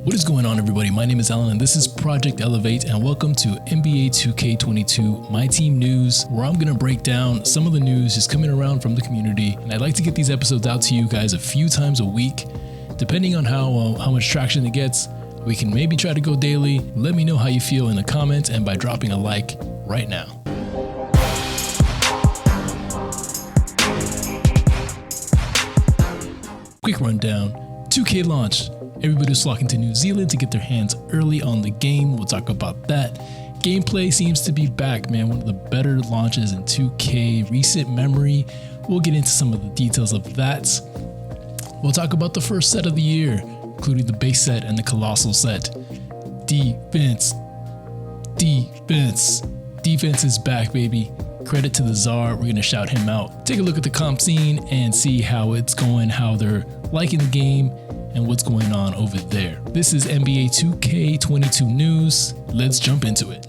What is going on, everybody? My name is Alan and this is Project Elevate, and welcome to NBA2k22 MyTeam News, where I'm going to break down some of the news just coming around from the community. And I'd like to get these episodes out to you guys a few times a week, depending on how much traction it gets. We can maybe try to go daily. Let me know how you feel in the comments and by dropping a like right now. Quick rundown. 2K launched. Everybody's flocking to New Zealand to get their hands early on the game. We'll talk about that. Gameplay seems to be back, man. One of the better launches in 2K recent memory. We'll get into some of the details of that. We'll talk about the first set of the year, including the base set and the colossal set. Defense is back, baby. Credit to the czar. We're gonna shout him out. Take a look at the comp scene and see how it's going, how they're liking the game, and what's going on over there. This is NBA 2k22 news. Let's jump into it.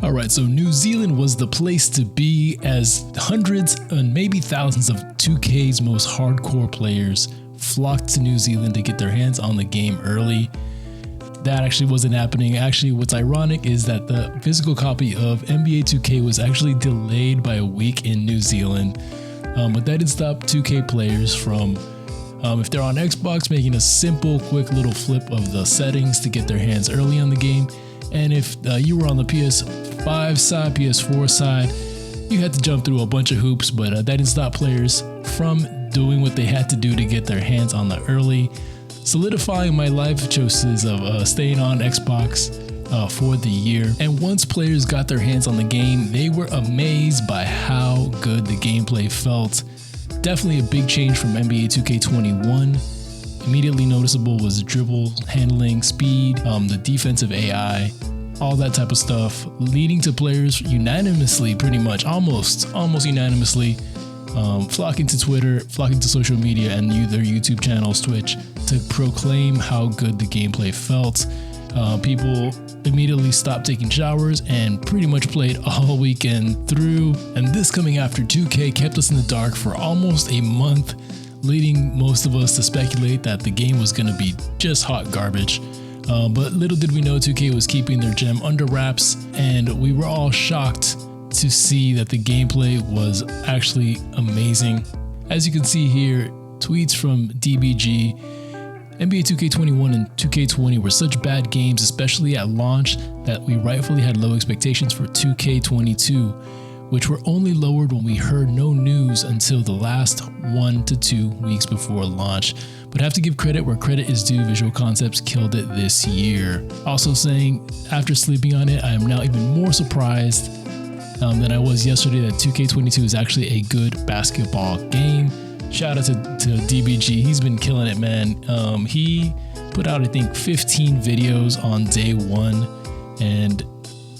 All right, so New Zealand was the place to be, as hundreds and maybe thousands of 2K's most hardcore players flocked to New Zealand to get their hands on the game early. That actually wasn't happening. Actually, what's ironic is that the physical copy of NBA 2K was actually delayed by a week in New Zealand, but that didn't stop 2K players from, if they're on Xbox, making a simple, quick little flip of the settings to get their hands early on the game. And if you were on the PS5 side, PS4 side, you had to jump through a bunch of hoops, but that didn't stop players from doing what they had to do to get their hands on the early, solidifying my life choices of staying on Xbox for the year. And once players got their hands on the game, they were amazed by how good the gameplay felt. Definitely a big change from NBA 2k21. Immediately noticeable was dribble handling, speed, the defensive AI, all that type of stuff, leading to players unanimously, pretty much almost unanimously, flocking to Twitter, flocking to social media and their YouTube channels, Twitch, to proclaim how good the gameplay felt. People immediately stopped taking showers and pretty much played all weekend through. And this coming after 2K kept us in the dark for almost a month, leading most of us to speculate that the game was going to be just hot garbage. But little did we know 2K was keeping their gem under wraps, and we were all shocked to see that the gameplay was actually amazing. As you can see here, tweets from DBG, NBA 2k21 and 2k20 were such bad games, especially at launch, that we rightfully had low expectations for 2k22, which were only lowered when we heard no news until the last 1 to 2 weeks before launch. But I have to give credit where credit is due. Visual Concepts killed it this year. Also saying, after sleeping on it, I am now even more surprised than I was yesterday that 2k22 is actually a good basketball game. Shout out to DBG. He's been killing it, man. He put out, I think, 15 videos on day one, and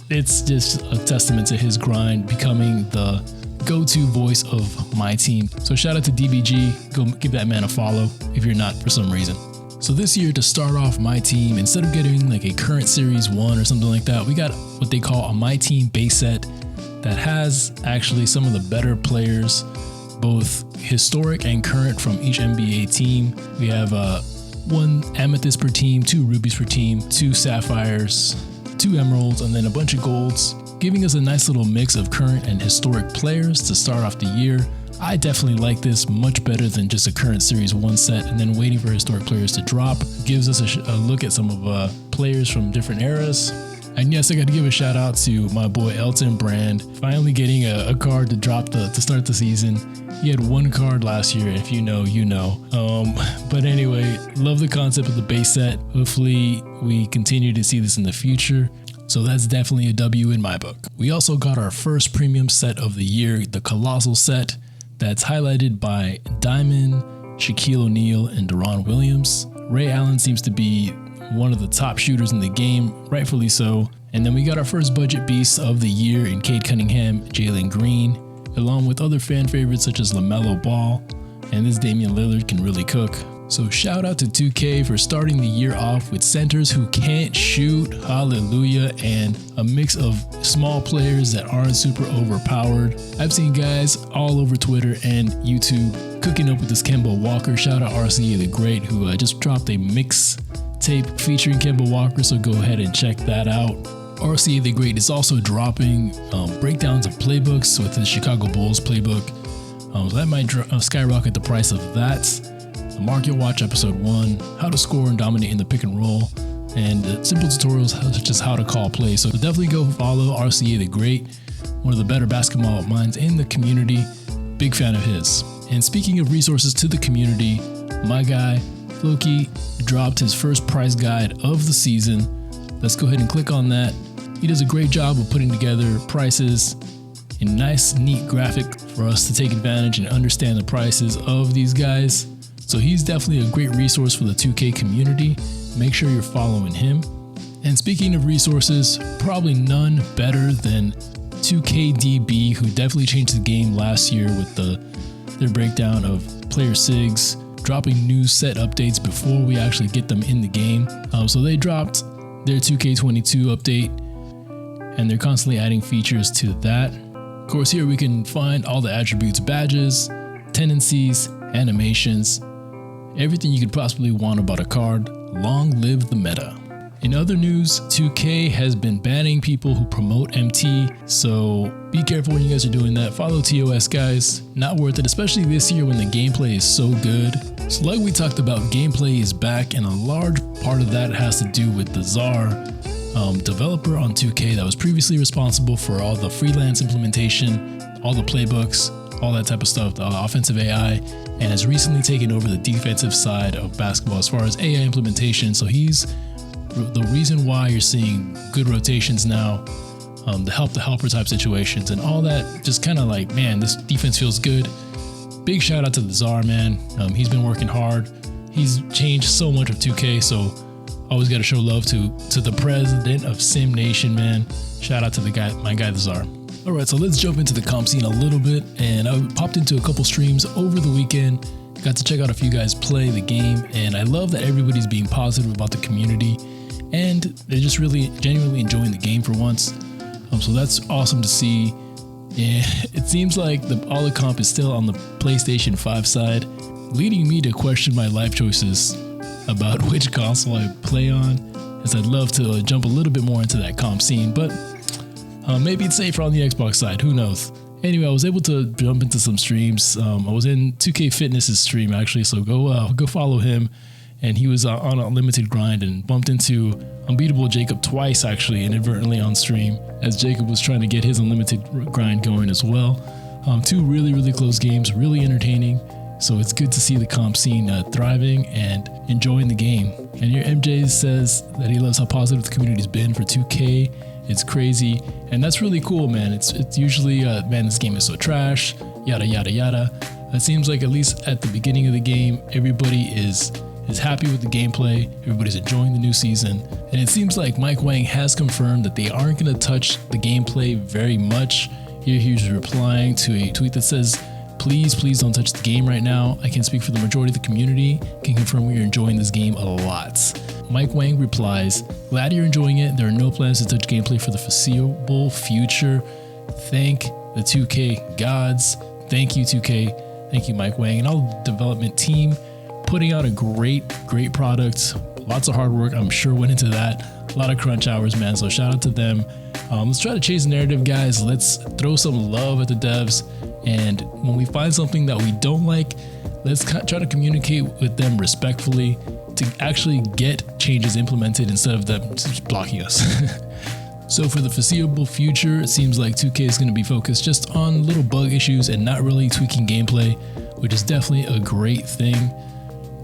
it's just a testament to his grind, becoming the go-to voice of MyTeam. So shout out to DBG. Go give that man a follow if you're not for some reason. So this year, to start off MyTeam, instead of getting like a current series 1 or something like that, we got what they call a MyTeam base set that has actually some of the better players, both historic and current, from each NBA team. We have 1 amethyst per team, 2 rubies per team, 2 sapphires, 2 emeralds, and then a bunch of golds, giving us a nice little mix of current and historic players to start off the year. I definitely like this much better than just a current series 1 set and then waiting for historic players to drop. Gives us a look at some of players from different eras. And yes, I got to give a shout out to my boy Elton Brand, finally getting a card to drop to start the season. He had 1 card last year, if you know, you know. But anyway, love the concept of the base set. Hopefully we continue to see this in the future. So that's definitely a W in my book. We also got our first premium set of the year, the Colossal set, that's highlighted by Diamond, Shaquille O'Neal, and Deron Williams. Ray Allen seems to be one of the top shooters in the game, rightfully so. And then we got our first budget beasts of the year in Cade Cunningham, Jalen Green, along with other fan favorites such as LaMelo Ball, and this Damian Lillard can really cook. So shout out to 2K for starting the year off with centers who can't shoot, hallelujah, and a mix of small players that aren't super overpowered. I've seen guys all over Twitter and YouTube cooking up with this Kemba Walker. Shout out RCA the Great, who just dropped a mix tape featuring Kemba Walker, so go ahead and check that out. RCA the Great is also dropping breakdowns of playbooks with the Chicago Bulls playbook. So that might skyrocket the price of that. The Market Watch Episode 1, how to score and dominate in the pick and roll, and simple tutorials such as how to call plays. So definitely go follow RCA the Great, one of the better basketball minds in the community. Big fan of his. And speaking of resources to the community, my guy Floki dropped his first prize guide of the season. Let's go ahead and click on that. He does a great job of putting together prices in a nice, neat graphic for us to take advantage and understand the prices of these guys. So he's definitely a great resource for the 2K community. Make sure you're following him. And speaking of resources, probably none better than 2KDB, who definitely changed the game last year with their breakdown of player SIGs, dropping new set updates before we actually get them in the game. So they dropped their 2K22 update, and they're constantly adding features to that. Of course, here we can find all the attributes, badges, tendencies, animations, everything you could possibly want about a card. Long live the meta. In other news, 2K has been banning people who promote MT, so be careful when you guys are doing that. Follow TOS, guys. Not worth it, especially this year when the gameplay is so good. So like we talked about, gameplay is back, and a large part of that has to do with the Czar, developer on 2K that was previously responsible for all the freelance implementation, all the playbooks, all that type of stuff, the offensive AI, and has recently taken over the defensive side of basketball as far as AI implementation. So he's the reason why you're seeing good rotations now, the helper type situations and all that. Just kind of like, man, this defense feels good. Big shout out to the Czar, man. He's been working hard. He's changed so much of 2K, so always got to show love to the president of Sim Nation, man. Shout out to my guy the Czar. All right, so let's jump into the comp scene a little bit. And I popped into a couple streams over the weekend. Got to check out a few guys play the game, and I love that everybody's being positive about the community, and they're just really genuinely enjoying the game for once. So that's awesome to see. Yeah, it seems like all the comp is still on the PlayStation 5 side, leading me to question my life choices about which console I play on, as I'd love to jump a little bit more into that comp scene, but maybe it's safer on the Xbox side, who knows. Anyway, I was able to jump into some streams. I was in 2K Fitness's stream actually, so go follow him. And he was on a limited grind and bumped into Unbeatable Jacob twice actually inadvertently on stream, as Jacob was trying to get his unlimited grind going as well. Two really close games, really entertaining. So it's good to see the comp scene thriving and enjoying the game. And here MJ says that he loves how positive the community's been for 2K. It's crazy, and that's really cool, man. It's usually, man, this game is so trash, yada yada yada. It seems like at least at the beginning of the game, everybody is happy with the gameplay. Everybody's enjoying the new season, and it seems like Mike Wang has confirmed that they aren't going to touch the gameplay very much. Here he's replying to a tweet that says, please don't touch the game right now. I can speak for the majority of the community, can confirm we are enjoying this game a lot. Mike Wang replies, glad you're enjoying it. There are no plans to touch gameplay for the foreseeable future. Thank the 2K gods. Thank you 2K. Thank you Mike Wang and all the development team, putting out a great product. Lots of hard work, I'm sure, went into that. A lot of crunch hours, man, so shout out to them. Let's try to chase the narrative, guys. Let's throw some love at the devs, and when we find something that we don't like, let's try to communicate with them respectfully to actually get changes implemented instead of them just blocking us. So for the foreseeable future, it seems like 2K is going to be focused just on little bug issues and not really tweaking gameplay, which is definitely a great thing.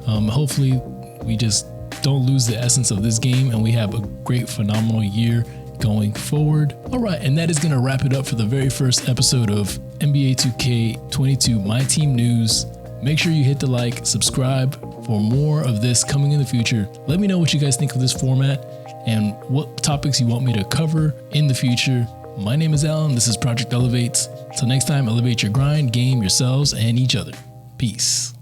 Hopefully we just don't lose the essence of this game and we have a great, phenomenal year going forward. All right, and that is going to wrap it up for the very first episode of NBA2k22 MyTeam News. Make sure you hit the like, subscribe for more of this coming in the future. Let me know what you guys think of this format and what topics you want me to cover in the future. My name is Alan. This is Project Elevate. Till next time, elevate your grind, game, yourselves, and each other. Peace.